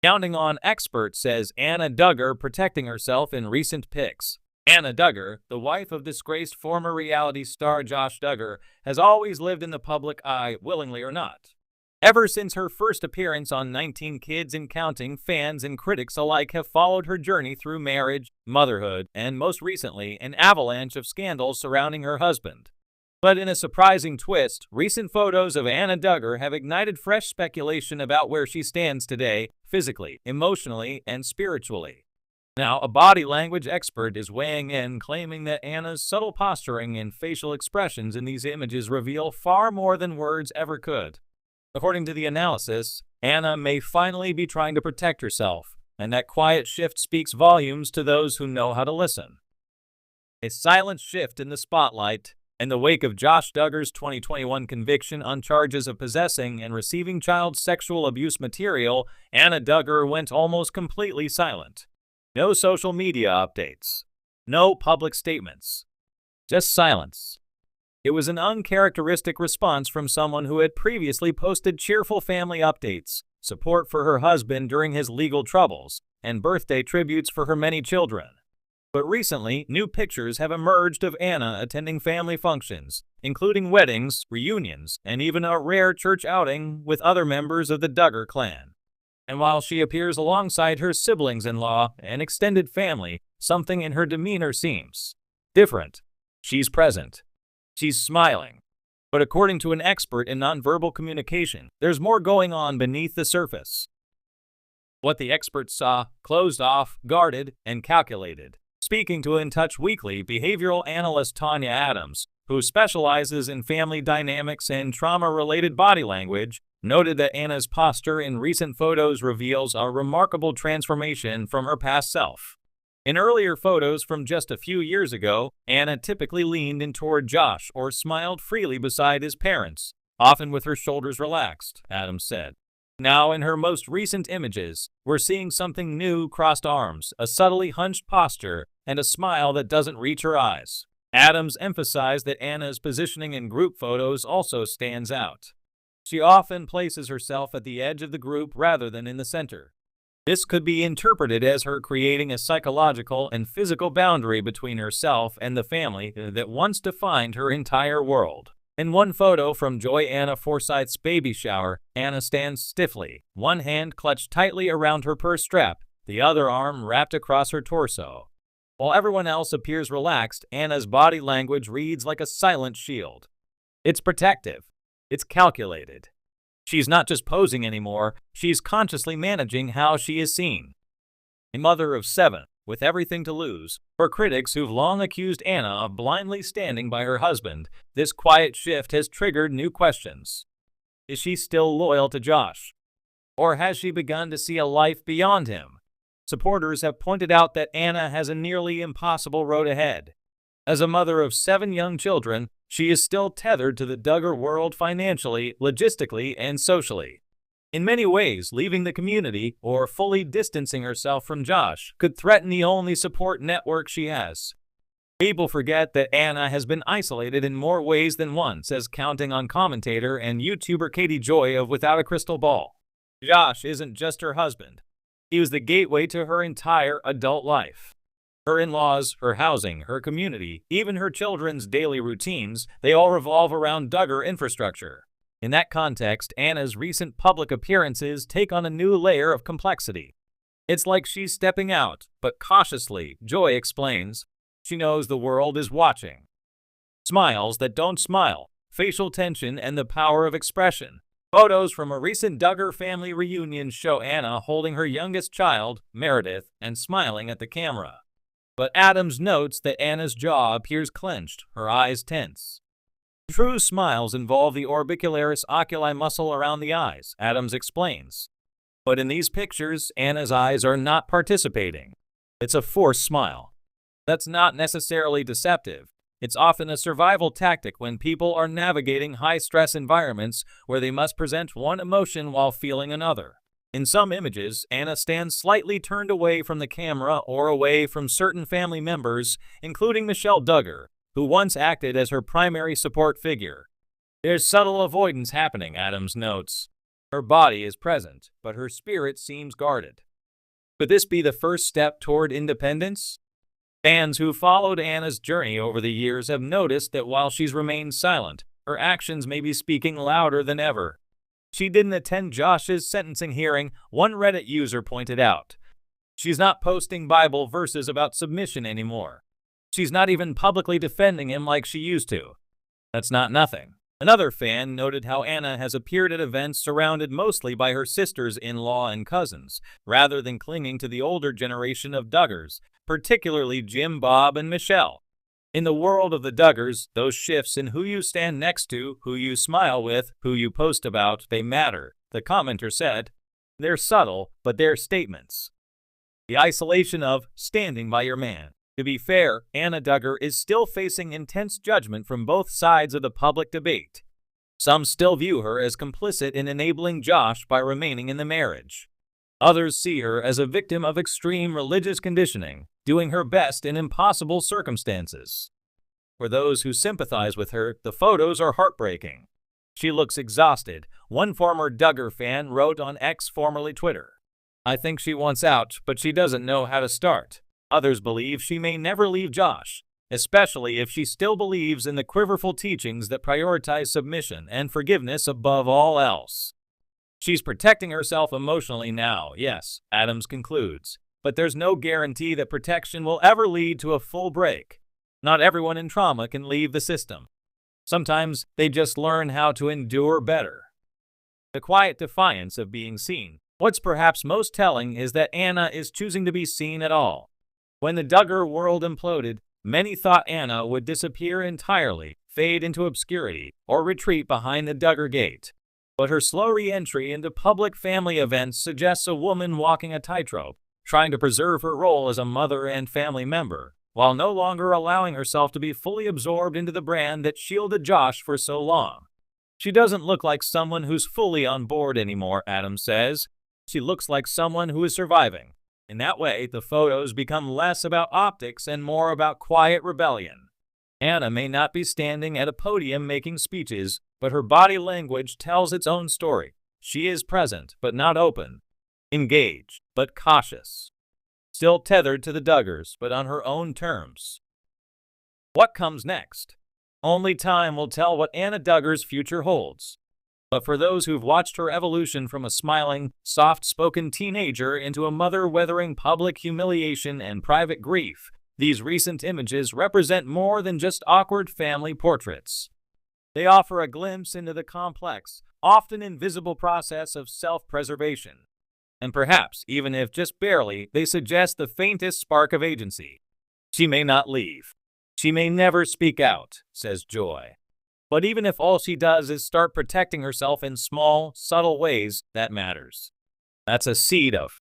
Counting on expert, says Anna Duggar, protecting herself in recent pics. Anna Duggar, the wife of disgraced former reality star Josh Duggar, has always lived in the public eye, willingly or not. Ever since her first appearance on 19 Kids and Counting, fans and critics alike have followed her journey through marriage, motherhood, and most recently, an avalanche of scandals surrounding her husband. But in a surprising twist, recent photos of Anna Duggar have ignited fresh speculation about where she stands today, physically, emotionally, and spiritually. Now, a body language expert is weighing in, claiming that Anna's subtle posturing and facial expressions in these images reveal far more than words ever could. According to the analysis, Anna may finally be trying to protect herself, and that quiet shift speaks volumes to those who know how to listen. A silent shift in the spotlight. In the wake of Josh Duggar's 2021 conviction on charges of possessing and receiving child sexual abuse material, Anna Duggar went almost completely silent. No social media updates. No public statements. Just silence. It was an uncharacteristic response from someone who had previously posted cheerful family updates, support for her husband during his legal troubles, and birthday tributes for her many children. But recently, new pictures have emerged of Anna attending family functions, including weddings, reunions, and even a rare church outing with other members of the Duggar clan. And while she appears alongside her siblings-in-law and extended family, something in her demeanor seems different. She's present. She's smiling. But according to an expert in nonverbal communication, there's more going on beneath the surface. What the expert saw, closed off, guarded, and calculated. Speaking to In Touch Weekly, behavioral analyst Tanya Adams, who specializes in family dynamics and trauma-related body language, noted that Anna's posture in recent photos reveals a remarkable transformation from her past self. In earlier photos from just a few years ago, Anna typically leaned in toward Josh or smiled freely beside his parents, often with her shoulders relaxed, Adams said. Now, in her most recent images, we're seeing something new: crossed arms, a subtly hunched posture, and a smile that doesn't reach her eyes. Adams emphasized that Anna's positioning in group photos also stands out. She often places herself at the edge of the group rather than in the center. This could be interpreted as her creating a psychological and physical boundary between herself and the family that once defined her entire world. In one photo from Joy Anna Forsyth's baby shower, Anna stands stiffly, one hand clutched tightly around her purse strap, the other arm wrapped across her torso. While everyone else appears relaxed, Anna's body language reads like a silent shield. It's protective. It's calculated. She's not just posing anymore, she's consciously managing how she is seen. A mother of 7, with everything to lose. For critics who've long accused Anna of blindly standing by her husband, this quiet shift has triggered new questions. Is she still loyal to Josh? Or has she begun to see a life beyond him? Supporters have pointed out that Anna has a nearly impossible road ahead. As a mother of 7 young children, she is still tethered to the Duggar world financially, logistically, and socially. In many ways, leaving the community or fully distancing herself from Josh could threaten the only support network she has. People forget that Anna has been isolated in more ways than one, says Counting On commentator and YouTuber Katie Joy of Without a Crystal Ball. Josh isn't just her husband. He was the gateway to her entire adult life. Her in-laws, her housing, her community, even her children's daily routines, they all revolve around Duggar infrastructure. In that context, Anna's recent public appearances take on a new layer of complexity. It's like she's stepping out, but cautiously, Joy explains. She knows the world is watching. Smiles that don't smile, facial tension, and the power of expression. Photos from a recent Duggar family reunion show Anna holding her youngest child, Meredith, and smiling at the camera. But Adams notes that Anna's jaw appears clenched, her eyes tense. True smiles involve the orbicularis oculi muscle around the eyes, Adams explains. But in these pictures, Anna's eyes are not participating. It's a forced smile. That's not necessarily deceptive. It's often a survival tactic when people are navigating high-stress environments where they must present one emotion while feeling another. In some images, Anna stands slightly turned away from the camera or away from certain family members, including Michelle Duggar, who once acted as her primary support figure. There's subtle avoidance happening, Adams notes. Her body is present, but her spirit seems guarded. Could this be the first step toward independence? Fans who followed Anna's journey over the years have noticed that while she's remained silent, her actions may be speaking louder than ever. She didn't attend Josh's sentencing hearing, one Reddit user pointed out. She's not posting Bible verses about submission anymore. She's not even publicly defending him like she used to. That's not nothing. Another fan noted how Anna has appeared at events surrounded mostly by her sisters-in-law and cousins, rather than clinging to the older generation of Duggars, particularly Jim, Bob, and Michelle. In the world of the Duggars, those shifts in who you stand next to, who you smile with, who you post about, they matter, the commenter said. They're subtle, but they're statements. The isolation of standing by your man. To be fair, Anna Duggar is still facing intense judgment from both sides of the public debate. Some still view her as complicit in enabling Josh by remaining in the marriage. Others see her as a victim of extreme religious conditioning, doing her best in impossible circumstances. For those who sympathize with her, the photos are heartbreaking. She looks exhausted, one former Duggar fan wrote on X, formerly Twitter. I think she wants out, but she doesn't know how to start. Others believe she may never leave Josh, especially if she still believes in the quiverful teachings that prioritize submission and forgiveness above all else. She's protecting herself emotionally now, yes, Adams concludes, but there's no guarantee that protection will ever lead to a full break. Not everyone in trauma can leave the system. Sometimes they just learn how to endure better. The quiet defiance of being seen. What's perhaps most telling is that Anna is choosing to be seen at all. When the Duggar world imploded, many thought Anna would disappear entirely, fade into obscurity, or retreat behind the Duggar gate. But her slow re-entry into public family events suggests a woman walking a tightrope, trying to preserve her role as a mother and family member, while no longer allowing herself to be fully absorbed into the brand that shielded Josh for so long. She doesn't look like someone who's fully on board anymore, Adams says. She looks like someone who is surviving. In that way, the photos become less about optics and more about quiet rebellion. Anna may not be standing at a podium making speeches, but her body language tells its own story. She is present, but not open. Engaged, but cautious. Still tethered to the Duggars, but on her own terms. What comes next? Only time will tell what Anna Duggar's future holds. But for those who've watched her evolution from a smiling, soft-spoken teenager into a mother weathering public humiliation and private grief, these recent images represent more than just awkward family portraits. They offer a glimpse into the complex, often invisible process of self-preservation. And perhaps, even if just barely, they suggest the faintest spark of agency. She may not leave. She may never speak out, says Joy. But even if all she does is start protecting herself in small, subtle ways, that matters. That's a seed of